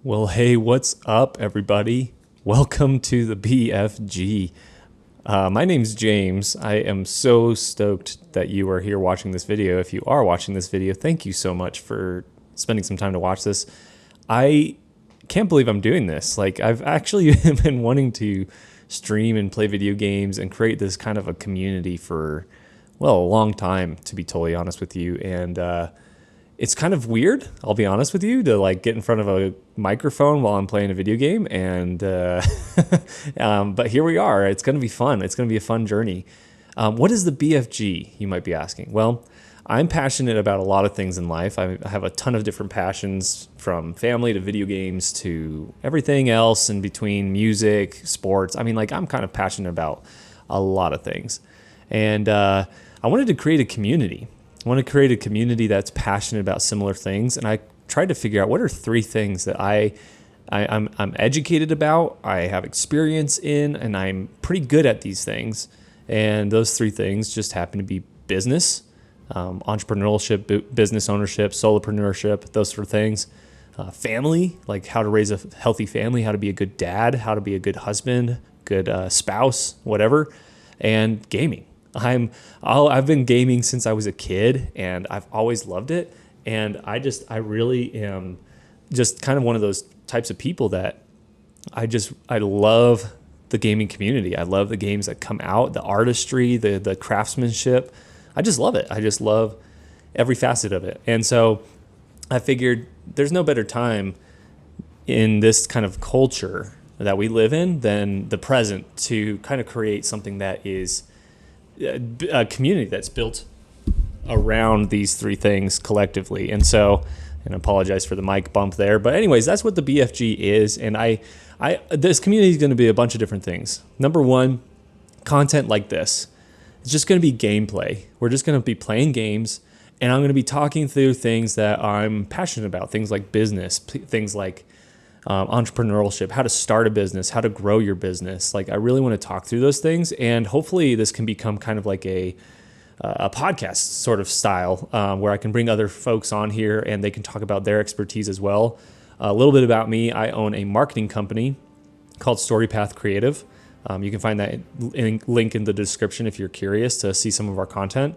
Well, hey, what's up, everybody? Welcome to the BFG. My name's James. I am so stoked that you are here watching this video. If you are watching this video, thank you so much for spending some time to watch this. I can't believe I'm doing this. Like, I've actually been wanting to stream and play video games and create this kind of a community for, well, a long time, to be totally honest with you. And it's kind of weird, I'll be honest with you, to like get in front of a microphone while I'm playing a video game. And but here we are. It's going to be fun. It's going to be a fun journey. What is the BFG, you might be asking? Well, I'm passionate about a lot of things in life. I have a ton of different passions, from family to video games to everything else in between, music, sports. I mean, like, I'm kind of passionate about a lot of things. And I wanted to create a community. I want to create a community that's passionate about similar things. And I tried to figure out what are three things that I'm educated about, I have experience in, and I'm pretty good at these things. And those three things just happen to be business, entrepreneurship, business ownership, solopreneurship, those sort of things. Family, like how to raise a healthy family, how to be a good dad, how to be a good husband, good spouse, whatever. And gaming. I've been gaming since I was a kid, and I've always loved it. And I really am just kind of one of those types of people that I love the gaming community. I love the games that come out, the artistry, the craftsmanship. I just love it. I just love every facet of it. And so I figured there's no better time in this kind of culture that we live in than the present to kind of create something that is a community that's built around these three things collectively. And so, and I apologize for the mic bump there, but anyways, that's what the BFG is. And this community is going to be a bunch of different things. Number one, content like this. It's just going to be gameplay. We're just going to be playing games, and I'm going to be talking through things that I'm passionate about, things like business, things like entrepreneurship, how to start a business, how to grow your business. Like, I really want to talk through those things, and hopefully this can become kind of like a podcast sort of style, where I can bring other folks on here and they can talk about their expertise as well. A little bit about me: I own a marketing company called StoryPath Creative. You can find that link in the description if you're curious to see some of our content.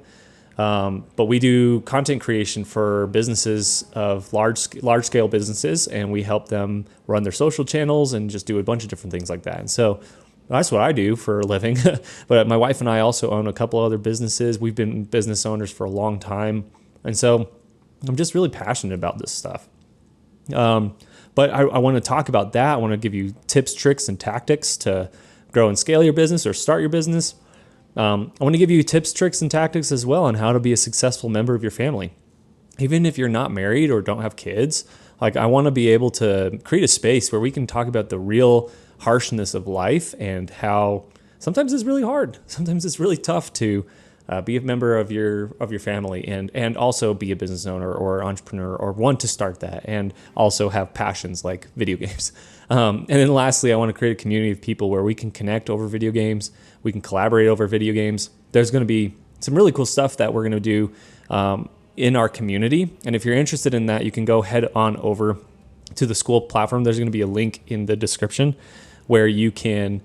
But we do content creation for businesses of large scale businesses, and we help them run their social channels and just do a bunch of different things like that. And so that's what I do for a living. But my wife and I also own a couple other businesses. We've been business owners for a long time. And so I'm just really passionate about this stuff. But I want to talk about that. I want to give you tips, tricks, and tactics to grow and scale your business or start your business. I want to give you tips, tricks, and tactics as well on how to be a successful member of your family. Even if you're not married or don't have kids, like, I want to be able to create a space where we can talk about the real harshness of life and how sometimes it's really hard. Sometimes it's really tough to be a member of your family and also be a business owner or entrepreneur or want to start that and also have passions like video games. And then lastly, I want to create a community of people where we can connect over video games. We can collaborate over video games. There's going to be some really cool stuff that we're going to do in our community. And if you're interested in that, you can go head on over to the school platform. There's going to be a link in the description where you can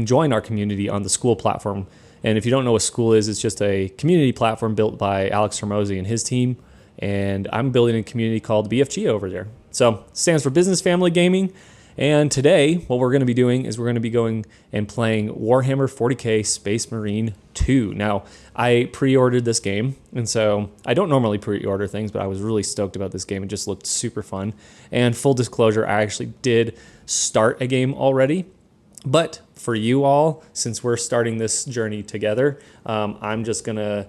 join our community on the school platform. And if you don't know what school is, it's just a community platform built by Alex Hormozy and his team. And I'm building a community called BFG over there. So it stands for Business Family Gaming. And today, what we're going to be doing is we're going to be going and playing Warhammer 40K Space Marine 2. Now, I pre-ordered this game, and so I don't normally pre-order things, but I was really stoked about this game. It just looked super fun. And full disclosure, I actually did start a game already. But for you all, since we're starting this journey together, I'm just gonna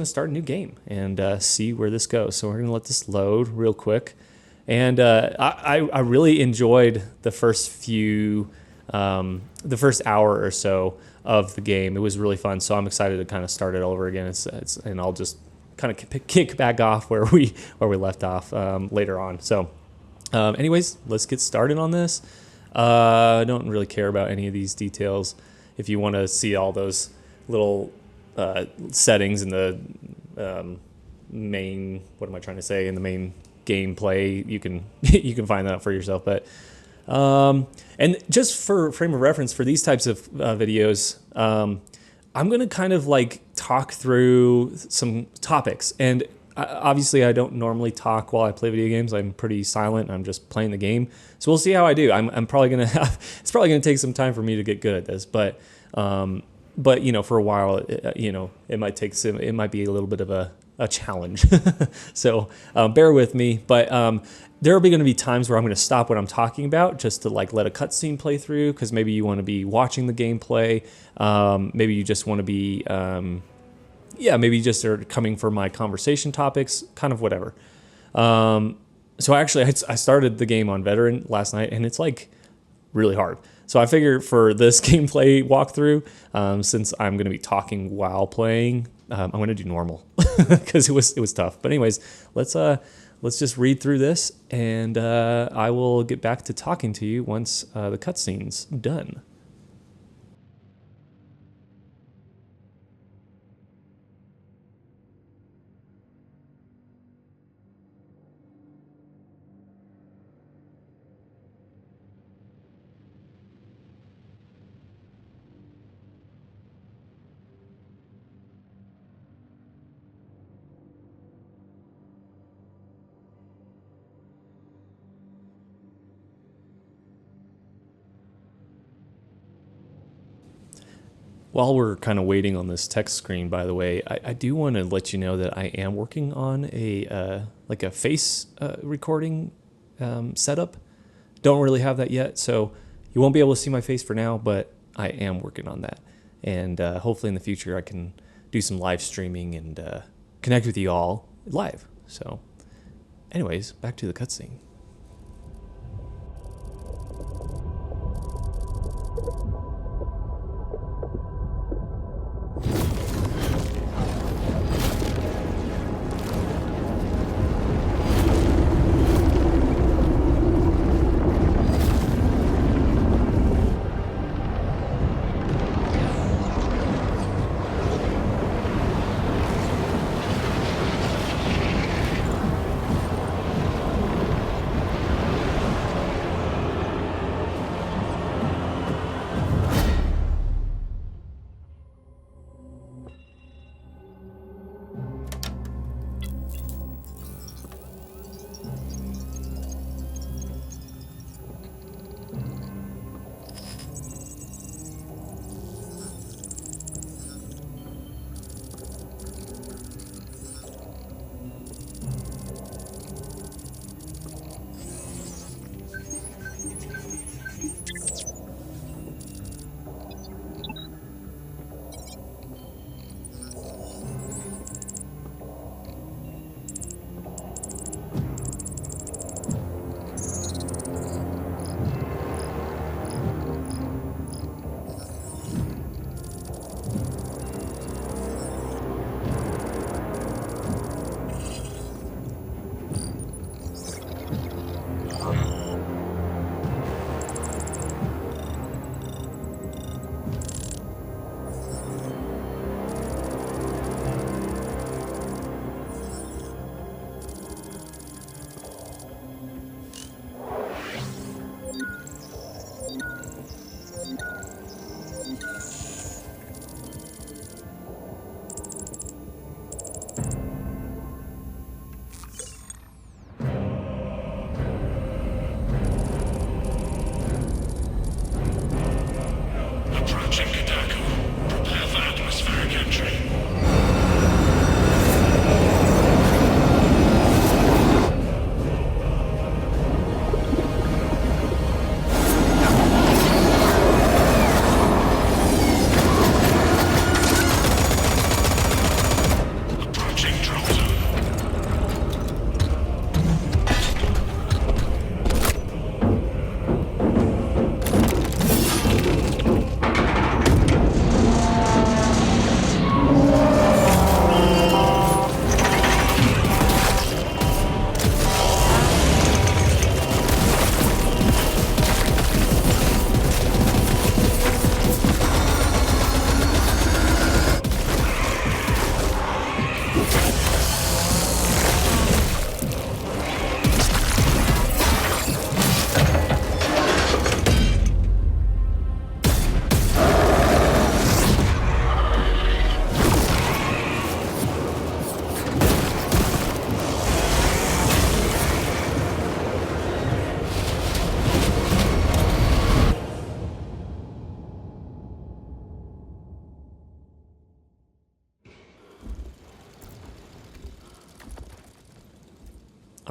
start a new game and see where this goes. So we're gonna let this load real quick. And I really enjoyed the first hour or so of the game. It was really fun, so I'm excited to kind of start it over again. And I'll just kind of kick back off where we left off later on. So, anyways, let's get started on this. I don't really care about any of these details. If you want to see all those little settings in the main, in the main gameplay, you can you can find that out for yourself. But and just for frame of reference for these types of videos, I'm gonna kind of like talk through some topics. And obviously, I don't normally talk while I play video games. I'm pretty silent. I'm just playing the game. So we'll see how I do. I'm probably gonna have, it's probably gonna take some time for me to get good at this, but you know, for a while, you know, it might be a little bit of a challenge. So bear with me. But there will be going to be times where I'm going to stop what I'm talking about just to like let a cutscene play through, because maybe you want to be watching the gameplay. Maybe you just want to be, maybe you just are coming for my conversation topics, kind of whatever. So actually, I started the game on Veteran last night, and it's like really hard. So I figured for this gameplay walkthrough, since I'm going to be talking while playing, I'm going to do normal because it was tough. But anyways, let's just read through this, and I will get back to talking to you once the cutscene's done. While we're kind of waiting on this text screen, by the way, I do want to let you know that I am working on a like a face recording setup. Don't really have that yet, so you won't be able to see my face for now, but I am working on that. And hopefully in the future I can do some live streaming and connect with you all live. So anyways, back to the cutscene.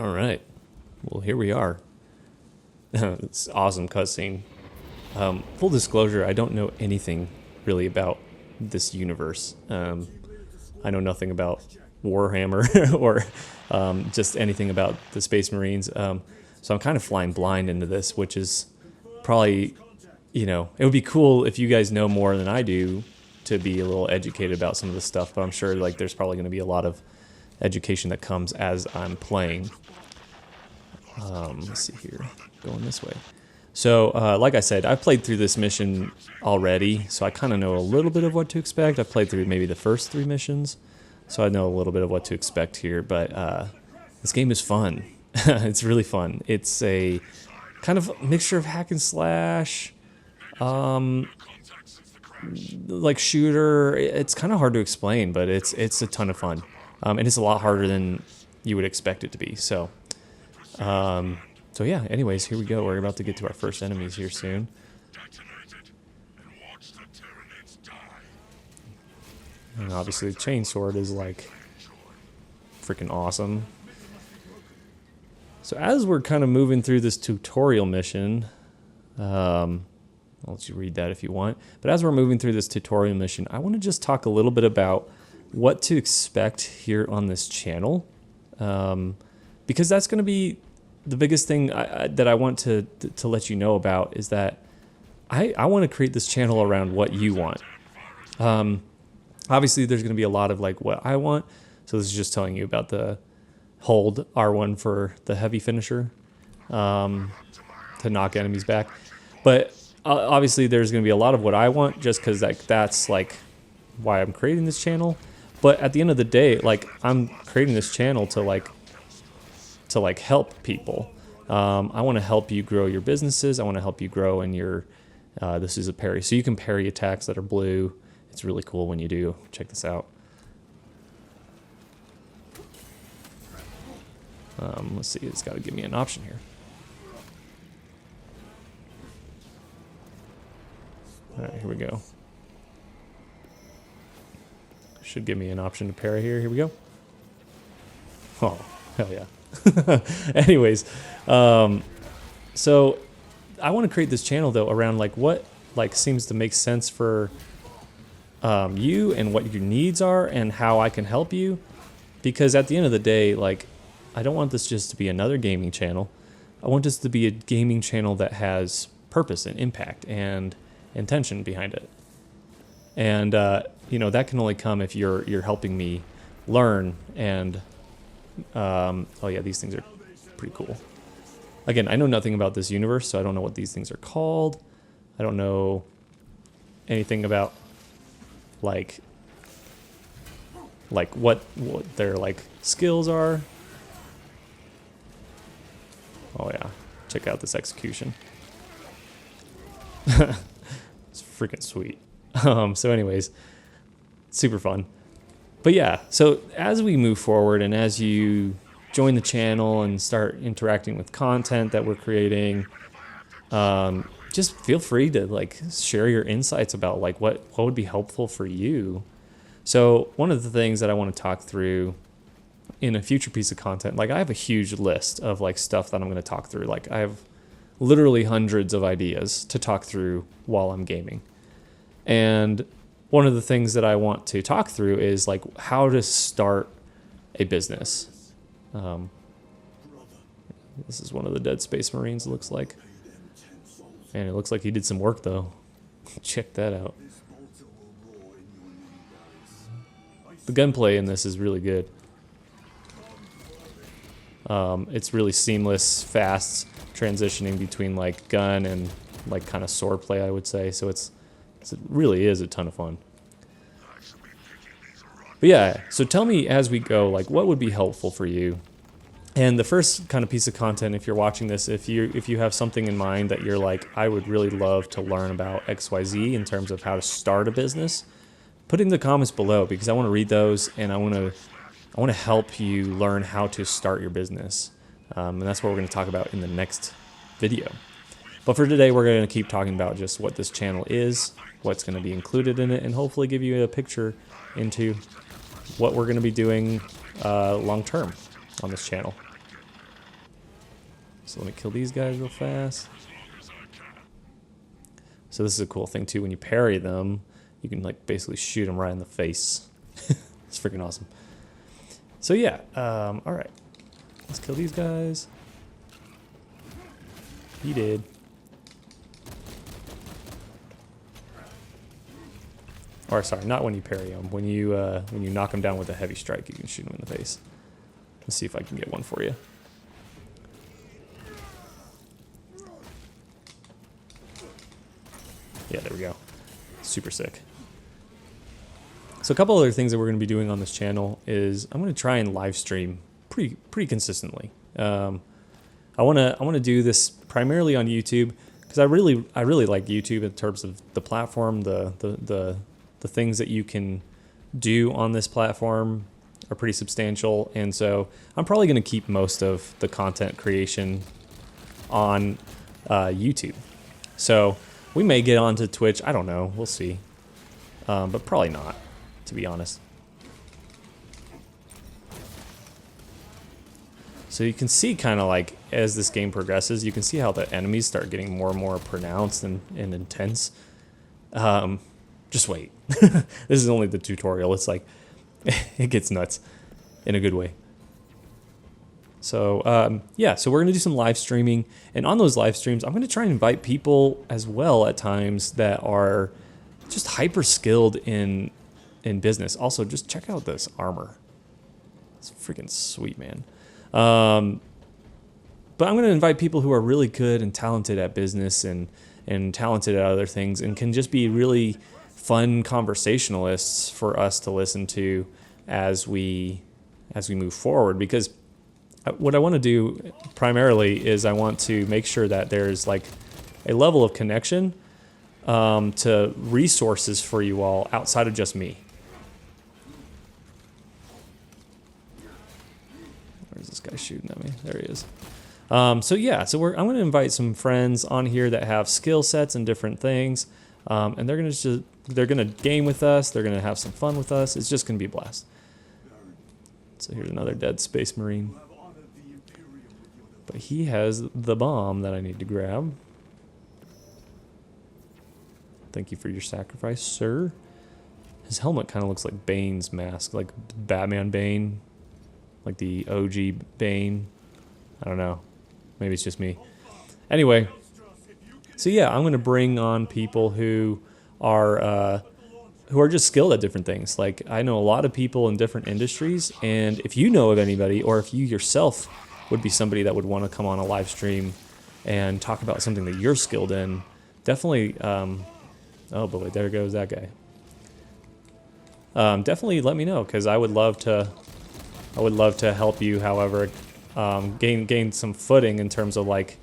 All right. Well, here we are. It's awesome cutscene. Full disclosure, I don't know anything really about this universe. I know nothing about Warhammer or just anything about the Space Marines. So I'm kind of flying blind into this, which is probably, you know, it would be cool if you guys know more than I do to be a little educated about some of this stuff, but I'm sure like there's probably going to be a lot of education that comes as I'm playing. Let's see here, going this way. So, like I said, I've played through this mission already, so I kind of know a little bit of what to expect. I've played through maybe the first 3 missions, so I know a little bit of what to expect here, but this game is fun. It's really fun. It's a kind of mixture of hack and slash, like shooter. It's kind of hard to explain, but it's a ton of fun, and it's a lot harder than you would expect it to be. So yeah, anyways, here we go. We're about to get to our first enemies here soon. And obviously the chainsword is like freaking awesome. So as we're kind of moving through this tutorial mission, I'll let you read that if you want. But as we're moving through this tutorial mission, I want to just talk a little bit about what to expect here on this channel. Because that's going to be the biggest thing that I want to let you know about is that I want to create this channel around what you want. Obviously, there's going to be a lot of like what I want. So this is just telling you about the hold R1 for the heavy finisher to knock enemies back. But obviously, there's going to be a lot of what I want just because that's like why I'm creating this channel. But at the end of the day, like I'm creating this channel to help people. I want to help you grow your businesses. I want to help you grow in your, this is a parry. So you can parry attacks that are blue. It's really cool when you do. Check this out. Let's see, it's got to give me an option here. All right, here we go. Should give me an option to parry here. Here we go. Oh, hell yeah. Anyways, so I want to create this channel though around like what like seems to make sense for you and what your needs are and how I can help you, because at the end of the day, like I don't want this just to be another gaming channel. I want this to be a gaming channel that has purpose and impact and intention behind it. And you know, that can only come if you're helping me learn and oh yeah, these things are pretty cool. Again, I know nothing about this universe, so I don't know what these things are called. I don't know anything about like what their like skills are. Oh yeah, check out this execution. It's freaking sweet. So anyways, super fun. But yeah, so as we move forward and as you join the channel and start interacting with content that we're creating, just feel free to like share your insights about like what would be helpful for you. So one of the things that I want to talk through in a future piece of content, like I have a huge list of like stuff that I'm going to talk through. Like I have literally hundreds of ideas to talk through while I'm gaming. And one of the things that I want to talk through is like how to start a business. This is one of the dead Space Marines, looks like. And it looks like he did some work though. Check that out. The gunplay in this is really good. It's really seamless, fast transitioning between like gun and like kind of sword play, I would say. So it really is a ton of fun. But yeah, so tell me as we go, like what would be helpful for you? And the first kind of piece of content, if you're watching this, if you have something in mind that you're like, I would really love to learn about XYZ in terms of how to start a business, put it in the comments below because I want to read those and I want to help you learn how to start your business. And that's what we're going to talk about in the next video. But for today, we're going to keep talking about just what this channel is, what's going to be included in it, and hopefully give you a picture into what we're going to be doing long term on this channel. So let me kill these guys real fast. So this is a cool thing too. When you parry them, you can like basically shoot them right in the face. It's freaking awesome. So yeah, all right. Let's kill these guys. He did. Or sorry, not when you parry them. When you knock them down with a heavy strike, you can shoot them in the face. Let's see if I can get one for you. Yeah, there we go. Super sick. So a couple other things that we're going to be doing on this channel is I'm going to try and live stream pretty consistently. I want to do this primarily on YouTube because I really like YouTube in terms of the platform, the things that you can do on this platform are pretty substantial, and so I'm probably going to keep most of the content creation on YouTube. So we may get onto Twitch. I don't know. We'll see. But probably not, to be honest. So you can see kind of like as this game progresses, you can see how the enemies start getting more and more pronounced and intense. Just wait. This is only the tutorial. It's like, it gets nuts in a good way. So yeah, so we're going to do some live streaming, and on those live streams, I'm going to try and invite people as well at times that are just hyper skilled in business. Also, just check out this armor. It's freaking sweet, man. But I'm going to invite people who are really good and talented at business and talented at other things and can just be really fun conversationalists for us to listen to as we move forward, because what I want to do primarily is I want to make sure that there's like a level of connection to resources for you all outside of just me. Where's this guy shooting at me? There he is. So yeah, so I'm going to invite some friends on here that have skill sets and different things, and they're going to game with us. They're going to have some fun with us. It's just going to be a blast. So here's another dead Space Marine. But he has the bomb that I need to grab. Thank you for your sacrifice, sir. His helmet kind of looks like Bane's mask, like Batman Bane, like the OG Bane. I don't know. Maybe it's just me. Anyway, so yeah, I'm going to bring on people who are just skilled at different things. Like, I know a lot of people in different industries, and if you know of anybody, or if you yourself would be somebody that would want to come on a live stream and talk about something that you're skilled in, definitely, oh boy, there goes that guy. Definitely let me know, because I would love to help you, however, gain some footing in terms of, like,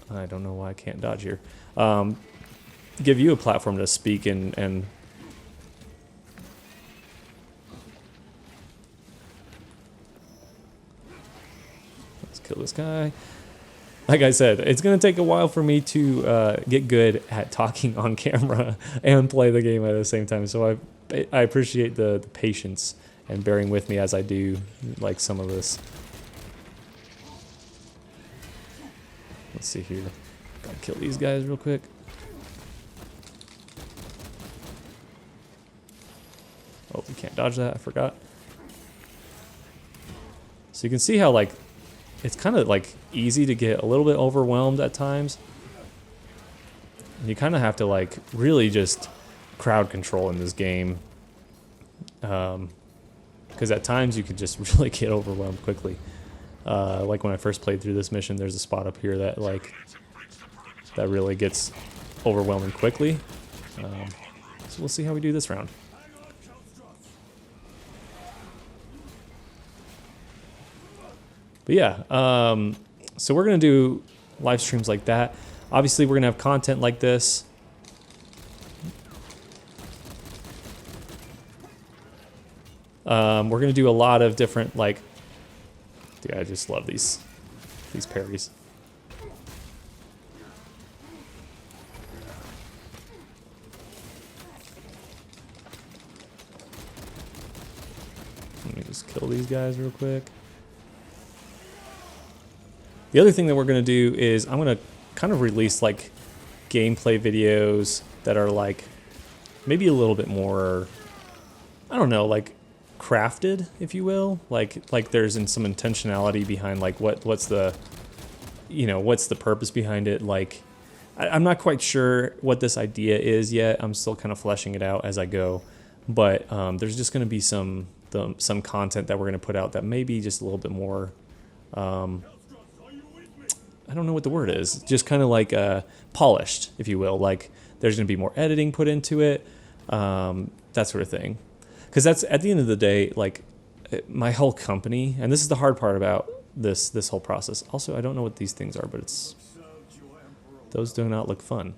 I don't know why I can't dodge here. Give you a platform to speak and let's kill this guy. Like I said, it's going to take a while for me to get good at talking on camera and play the game at the same time. So I appreciate the patience and bearing with me as I do like some of this. Let's see here. Gotta kill these guys real quick. Oh, we can't dodge that. I forgot. So you can see how, like, it's kind of like easy to get a little bit overwhelmed at times. And you kind of have to like really just crowd control in this game. Because at times you could just really get overwhelmed quickly. Like when I first played through this mission, there's a spot up here that that really gets overwhelming quickly. So we'll see how we do this round. But yeah, so we're going to do live streams like that. Obviously, we're going to have content like this. We're going to do a lot of different, like, dude, I just love these parries. Let me just kill these guys real quick. The other thing that we're going to do is I'm going to kind of release like gameplay videos that are like maybe a little bit more, I don't know, like crafted, if you will. Like there's some intentionality behind like what's the, you know, what's the purpose behind it. Like I'm not quite sure what this idea is yet. I'm still kind of fleshing it out as I go. But there's just going to be some content that we're going to put out that may be just a little bit more, I don't know what the word is, just kind of like polished, if you will. Like there's going to be more editing put into it, that sort of thing. Because that's, at the end of the day, like my whole company, and this is the hard part about this whole process. Also, I don't know what these things are, but those do not look fun.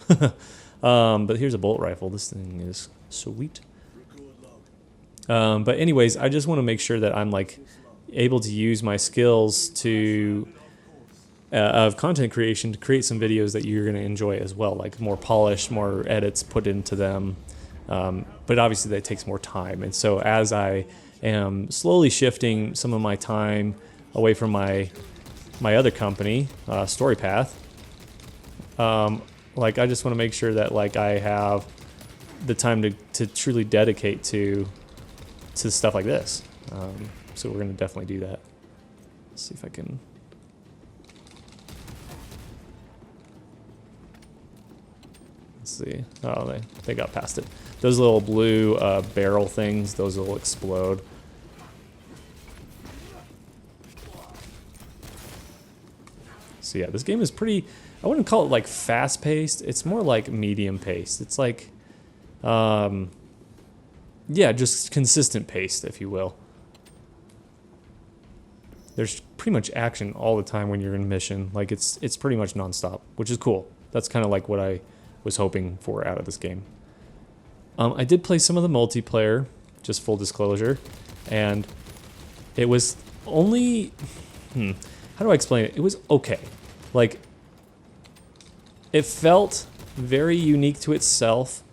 But here's a bolt rifle. This thing is sweet. But anyways, I just want to make sure that I'm like able to use my skills to of content creation to create some videos that you're going to enjoy as well, like more polished, more edits put into them. But obviously that takes more time. And so as I am slowly shifting some of my time away from my other company, StoryPath, like I just want to make sure that like I have the time to truly dedicate to stuff like this. So we're going to definitely do that. Let's see if I can. Let's see. Oh, they got past it. Those little blue barrel things, those will explode. So yeah, this game is pretty, I wouldn't call it like fast-paced. It's more like medium-paced. It's like, yeah, just consistent paced, if you will. There's pretty much action all the time when you're in mission. Like it's pretty much nonstop, which is cool. That's kind of like what I was hoping for out of this game. I did play some of the multiplayer, just full disclosure, and it was only, how do I explain it? It was okay. Like, it felt very unique to itself,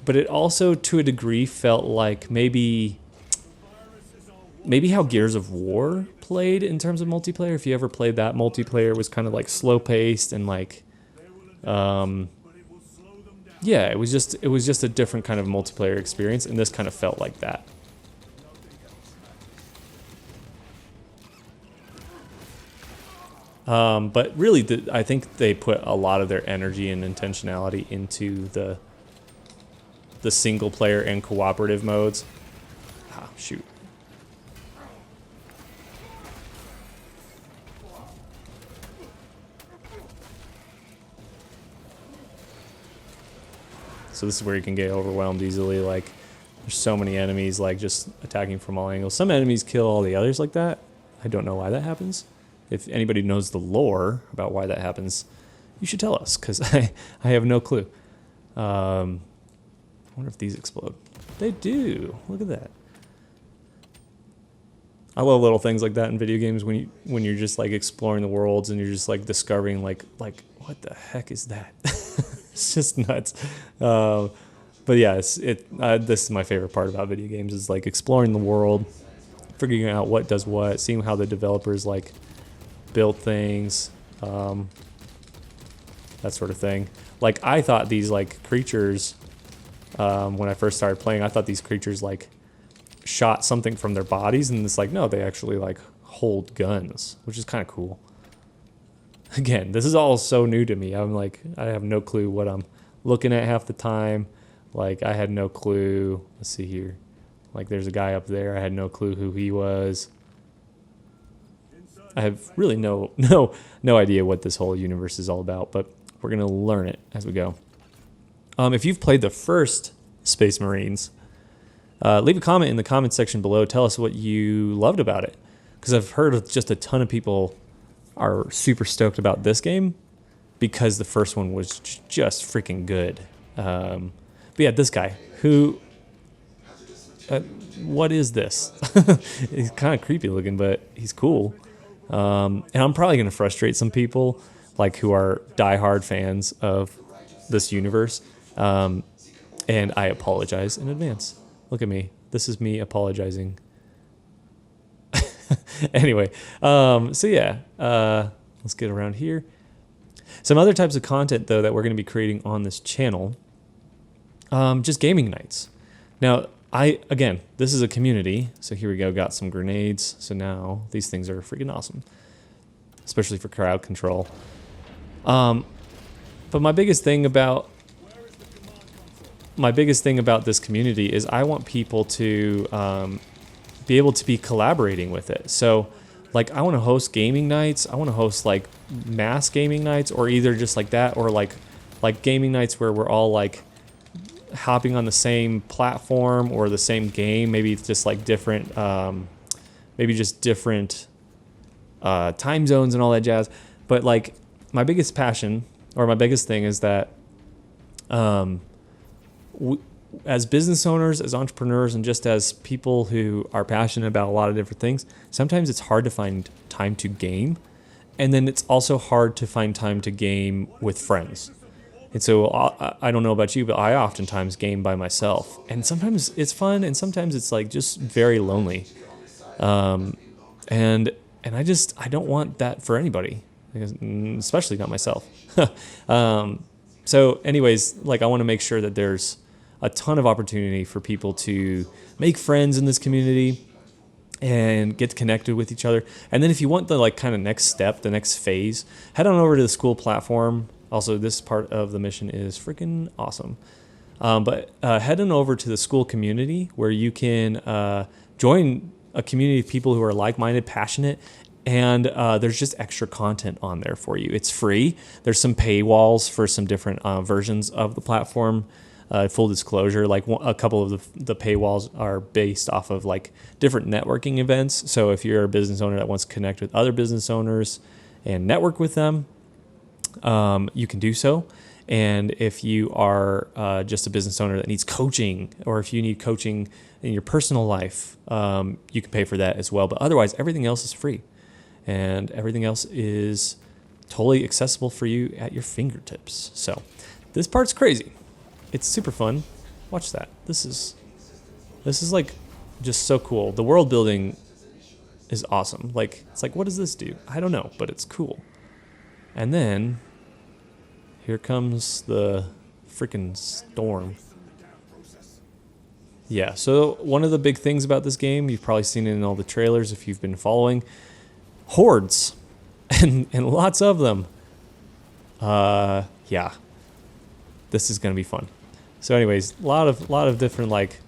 but it also, to a degree, felt like maybe how Gears of War played in terms of multiplayer. If you ever played that, multiplayer was kind of like slow-paced and like, yeah, it was just a different kind of multiplayer experience, and this kind of felt like that. But really, I think they put a lot of their energy and intentionality into the single player and cooperative modes. Ah, shoot. So this is where you can get overwhelmed easily. Like, there's so many enemies, like, just attacking from all angles. Some enemies kill all the others like that. I don't know why that happens. If anybody knows the lore about why that happens, you should tell us, because I have no clue. I wonder if these explode. They do. Look at that. I love little things like that in video games when you're just like exploring the worlds and you're just like discovering like what the heck is that? It's just nuts. But yeah, this is my favorite part about video games, is like exploring the world, figuring out what does what, seeing how the developers like build things, that sort of thing. Like I thought these like creatures, when I first started playing, I thought these creatures like shot something from their bodies, and it's like, no, they actually like hold guns, which is kind of cool. Again, this is all so new to me. I'm like, I have no clue what I'm looking at half the time. Like, I had no clue. Let's see here. Like, there's a guy up there. I had no clue who he was. I have really no idea what this whole universe is all about, but we're going to learn it as we go. If you've played the first Space Marines, leave a comment in the comment section below. Tell us what you loved about it, because I've heard just a ton of people are super stoked about this game because the first one was just freaking good. But yeah, this guy, who, what is this? He's kind of creepy looking, but he's cool. And I'm probably going to frustrate some people like who are diehard fans of this universe. And I apologize in advance. Look at me. This is me apologizing. Anyway, so yeah, let's get around here. Some other types of content, though, that we're going to be creating on this channel, just gaming nights. Now, again, this is a community, so here we go, got some grenades. So now these things are freaking awesome, especially for crowd control. But my biggest thing about this community is I want people to be able to be collaborating with it. So, like, I want to host gaming nights. I want to host like mass gaming nights, or either just like that, or like gaming nights where we're all like hopping on the same platform or the same game. Maybe it's just like different, maybe just different time zones and all that jazz. But like my biggest passion or my biggest thing is that as business owners, as entrepreneurs, and just as people who are passionate about a lot of different things, sometimes it's hard to find time to game. And then it's also hard to find time to game with friends. And so I don't know about you, but I oftentimes game by myself. And sometimes it's fun, and sometimes it's like just very lonely. And I don't want that for anybody, especially not myself. So anyways, like I want to make sure that there's a ton of opportunity for people to make friends in this community and get connected with each other. And then if you want the like kind of next step, the next phase, head on over to the school platform. Also, this part of the mission is freaking awesome. But head on over to the school community where you can join a community of people who are like-minded, passionate, and there's just extra content on there for you. It's free. There's some paywalls for some different versions of the platform. Full disclosure, like a couple of the paywalls are based off of like different networking events. So if you're a business owner that wants to connect with other business owners and network with them, you can do so. And if you are just a business owner that needs coaching, or if you need coaching in your personal life, you can pay for that as well. But otherwise, everything else is free, and everything else is totally accessible for you at your fingertips. So this part's crazy. It's super fun. Watch that. This is like just so cool. The world building is awesome. Like, it's like, what does this do? I don't know, but it's cool. And then here comes the freaking storm. Yeah, so one of the big things about this game, you've probably seen it in all the trailers if you've been following, hordes, and lots of them. Yeah, this is gonna be fun. So anyways, a lot of different like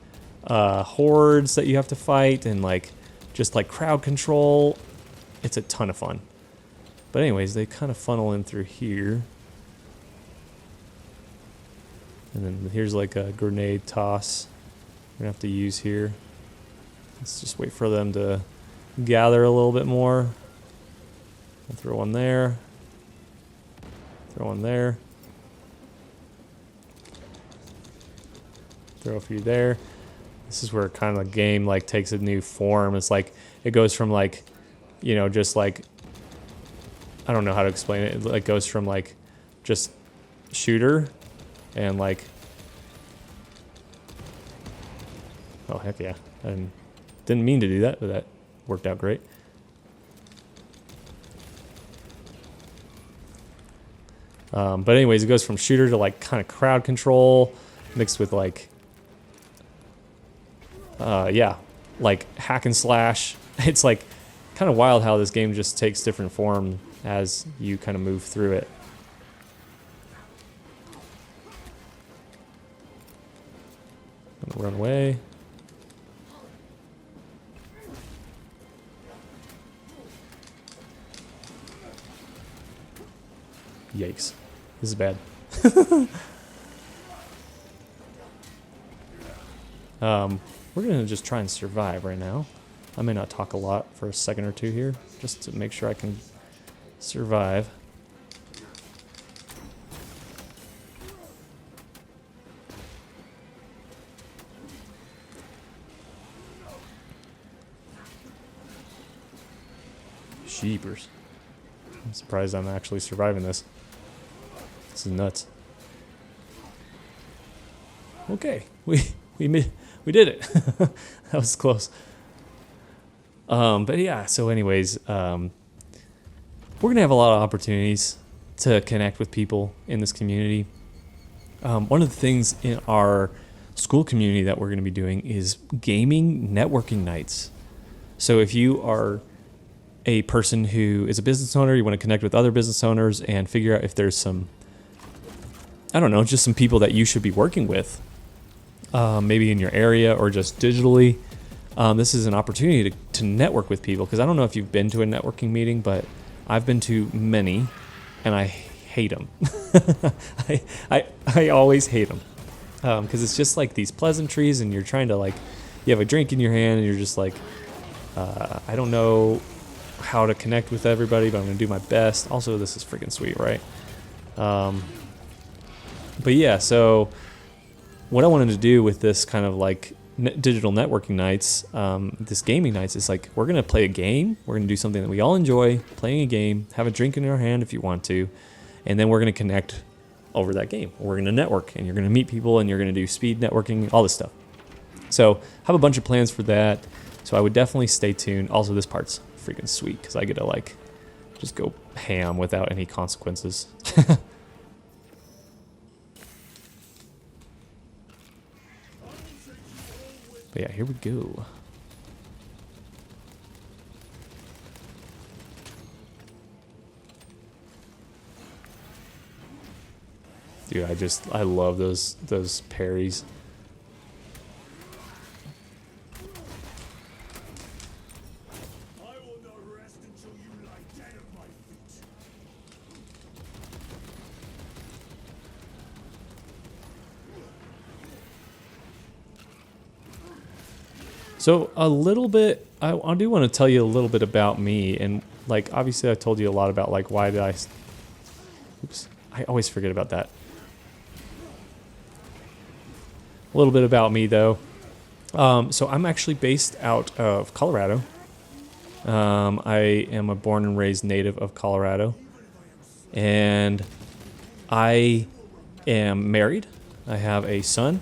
hordes that you have to fight, and like just like crowd control. It's a ton of fun. But anyways, they kind of funnel in through here. And then here's like a grenade toss we're gonna have to use here. Let's just wait for them to gather a little bit more. I'll throw one there. Throw one there. Throw a few there. This is where kind of the game like takes a new form. It's like it goes from like, you know, just like, I don't know how to explain it. It like goes from like just shooter and like, oh heck yeah, I didn't mean to do that, but that worked out great. But anyways, it goes from shooter to like kind of crowd control mixed with like yeah, like hack and slash. It's like kind of wild how this game just takes different form as you kind of move through it. I'm gonna run away. Yikes. This is bad. We're going to just try and survive right now. I may not talk a lot for a second or two here, just to make sure I can survive. Sheepers. I'm surprised I'm actually surviving this. This is nuts. Okay, we did it. That was close. But yeah, so anyways, we're going to have a lot of opportunities to connect with people in this community. One of the things in our school community that we're going to be doing is gaming networking nights. So if you are a person who is a business owner, you want to connect with other business owners and figure out if there's some, I don't know, just some people that you should be working with, maybe in your area or just digitally. This is an opportunity to network with people, because I don't know if you've been to a networking meeting, but I've been to many, and I hate them. I always hate them, because it's just like these pleasantries, and you're trying to, like, you have a drink in your hand, and you're just like, I don't know how to connect with everybody, but I'm going to do my best. Also, this is freaking sweet, right? But yeah, so what I wanted to do with this kind of like digital networking nights, this gaming nights, is like, we're going to play a game. We're going to do something that we all enjoy, playing a game, have a drink in our hand if you want to, and then we're going to connect over that game. We're going to network, and you're going to meet people, and you're going to do speed networking, all this stuff. So have a bunch of plans for that. So I would definitely stay tuned. Also, this part's freaking sweet because I get to like just go ham without any consequences. But yeah, here we go. Dude, I love those parries. So a little bit, I do want to tell you a little bit about me, and like obviously I told you a lot about like why did oops, I always forget about that. A little bit about me though. So I'm actually based out of Colorado. I am a born and raised native of Colorado, and I am married. I have a son.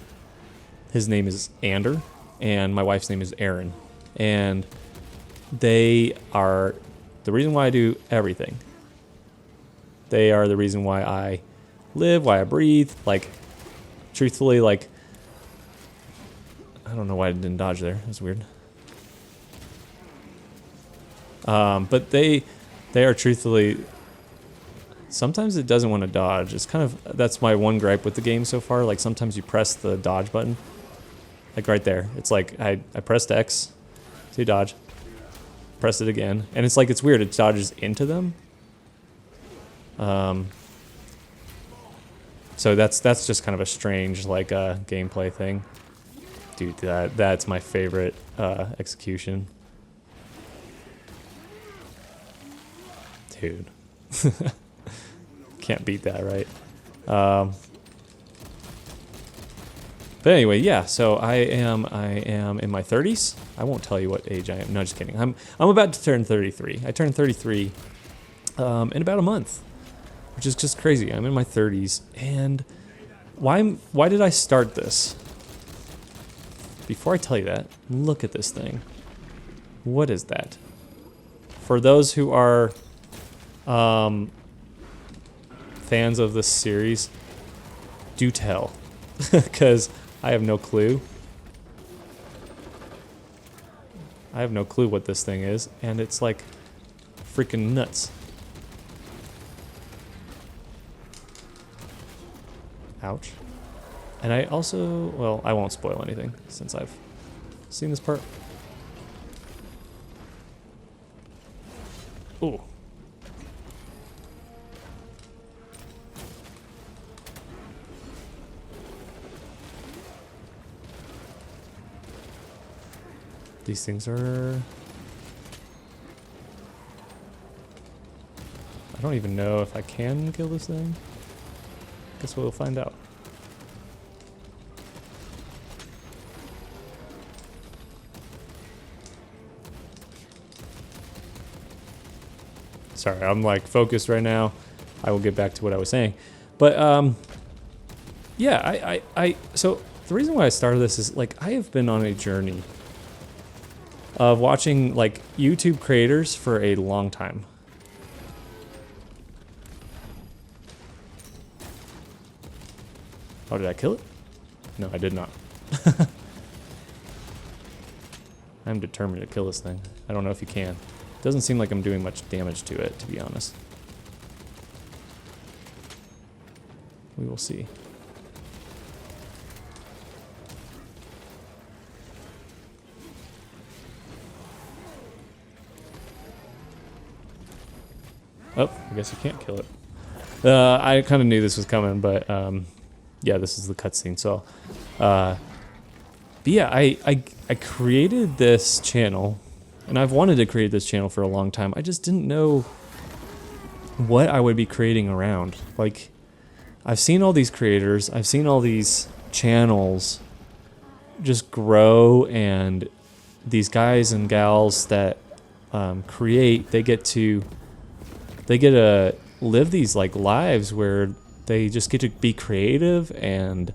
His name is Ander. And my wife's name is Erin, and they are the reason why I do everything. They are the reason why I live, why I breathe. Like, truthfully, like, I don't know why I didn't dodge there. That's weird. But they are truthfully, sometimes it doesn't want to dodge. It's kind of, that's my one gripe with the game so far. Like, sometimes you press the dodge button. Like right there, it's like I pressed X to dodge, pressed it again, and it's like it's weird. It dodges into them. So that's just kind of a strange like gameplay thing, dude. That's my favorite execution, dude. Can't beat that, right? But anyway, yeah, so I am in my 30s. I won't tell you what age I am. No, just kidding. I'm about to turn 33. I turned 33 in about a month, which is just crazy. I'm in my 30s, and why did I start this? Before I tell you that, look at this thing. What is that? For those who are fans of this series, do tell, because I have no clue. I have no clue what this thing is, and it's like freaking nuts. Ouch. And I also, well, I won't spoil anything since I've seen this part. Ooh. These things are... I don't even know if I can kill this thing. Guess we'll find out. Sorry, I'm like focused right now. I will get back to what I was saying. But yeah, so the reason why I started this is like I have been on a journey of watching like YouTube creators for a long time. Oh, did I kill it? No, I did not. I'm determined to kill this thing. I don't know if you can. Doesn't seem like I'm doing much damage to it, to be honest. We will see. Oh, I guess you can't kill it. I kind of knew this was coming, but yeah, this is the cutscene. So, but yeah, I created this channel, and I've wanted to create this channel for a long time. I just didn't know what I would be creating around. Like, I've seen all these creators, I've seen all these channels just grow, and these guys and gals that create, they get to live these like lives where they just get to be creative and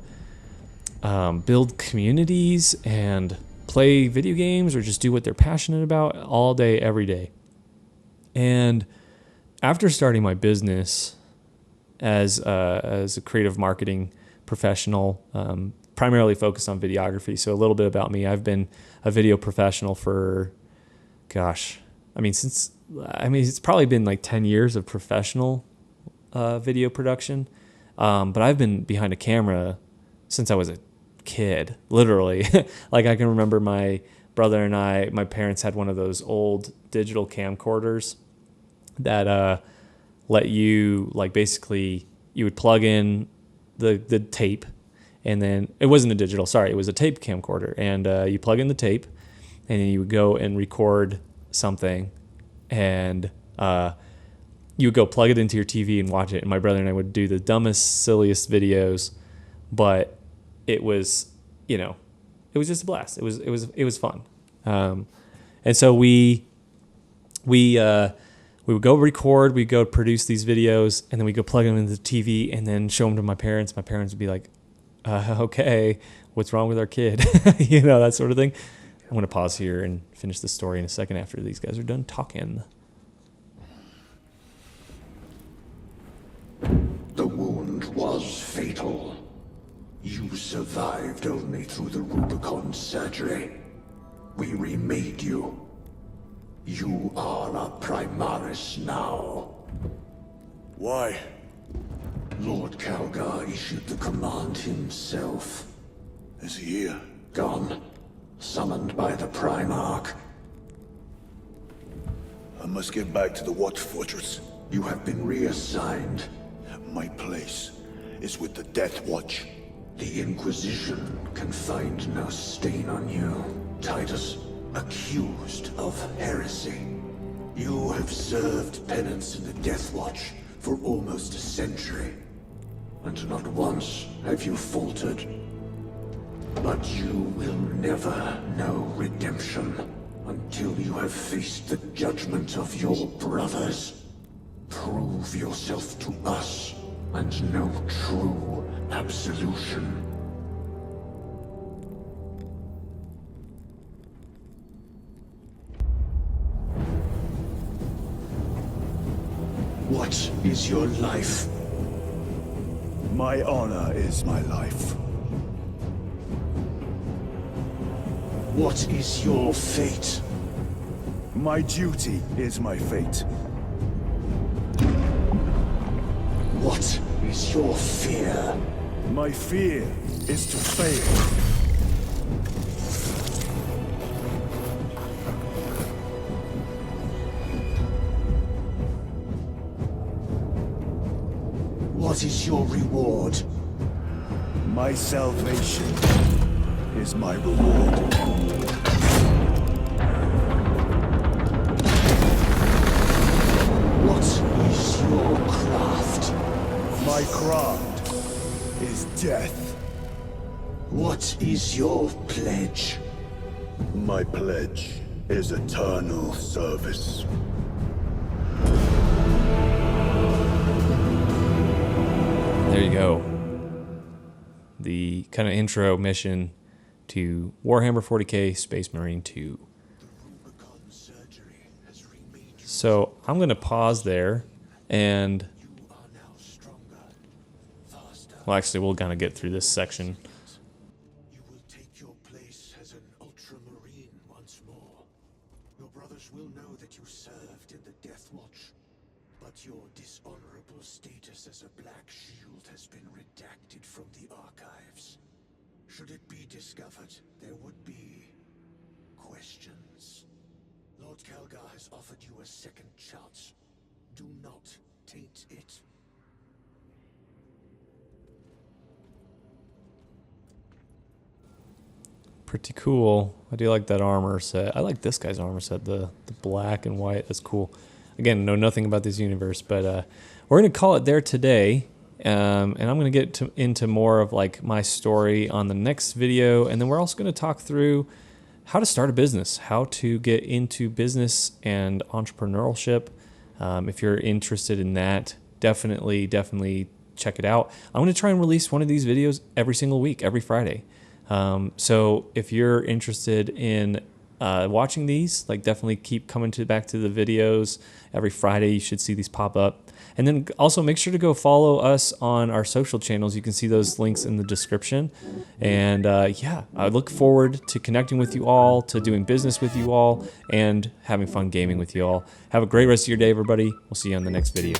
build communities and play video games or just do what they're passionate about all day, every day. And after starting my business as a creative marketing professional, primarily focused on videography. So a little bit about me. I've been a video professional for, gosh, it's probably been like 10 years of professional video production. But I've been behind a camera since I was a kid, literally. Like, I can remember my brother and my parents had one of those old digital camcorders that let you, like, basically you would plug in the tape, and then it wasn't a digital, sorry, it was a tape camcorder, and you plug in the tape, and then you would go and record something, and you would go plug it into your TV and watch it. And my brother and I would do the dumbest, silliest videos, but it was, it was just a blast. It was fun. And so we would go record, we'd go produce these videos, and then we'd go plug them into the TV and then show them to my parents. My parents would be like, okay, what's wrong with our kid? That sort of thing. I'm going to pause here and finish the story in a second after these guys are done talking. The wound was fatal. You survived only through the Rubicon surgery. We remade you. You are a Primaris now. Why? Lord Calgar issued the command himself. Is he here? Gone. Summoned by the Primarch. I must get back to the Watch Fortress. You have been reassigned. My place is with the Death Watch. The Inquisition can find no stain on you, Titus. Accused of heresy. You have served penance in the Death Watch for almost a century, and not once have you faltered. But you will never know redemption until you have faced the judgment of your brothers. Prove yourself to us, and know true absolution. What is your life? My honor is my life. What is your fate? My duty is my fate. What is your fear? My fear is to fail. What is your reward? My salvation is my reward. What is your craft? My craft is death. What is your pledge? My pledge is eternal service. There you go. The kind of intro mission to Warhammer 40k Space Marine 2. So I'm going to pause there and, well, actually, we'll kind of get through this section. You will take your place as an ultramarine once more. Your brothers will know that you served in the Death Watch, but your dishonorable status as a Black Shield has been redacted from the archives. Should it be discovered, there would be questions. Lord Kelgar has offered you a second chance. Do not taint it. Pretty cool. I do like that armor set. I like this guy's armor set, the black and white. That's cool. Again, know nothing about this universe, but we're going to call it there today. And I'm going to get into more of like my story on the next video. And then we're also going to talk through how to start a business, how to get into business and entrepreneurship. If you're interested in that, definitely check it out. I'm going to try and release one of these videos every single week, every Friday. So if you're interested in watching these, like definitely keep coming back to the videos. Every Friday you should see these pop up. And then also make sure to go follow us on our social channels. You can see those links in the description. And yeah, I look forward to connecting with you all, to doing business with you all, and having fun gaming with you all. Have a great rest of your day, everybody. We'll see you on the next video.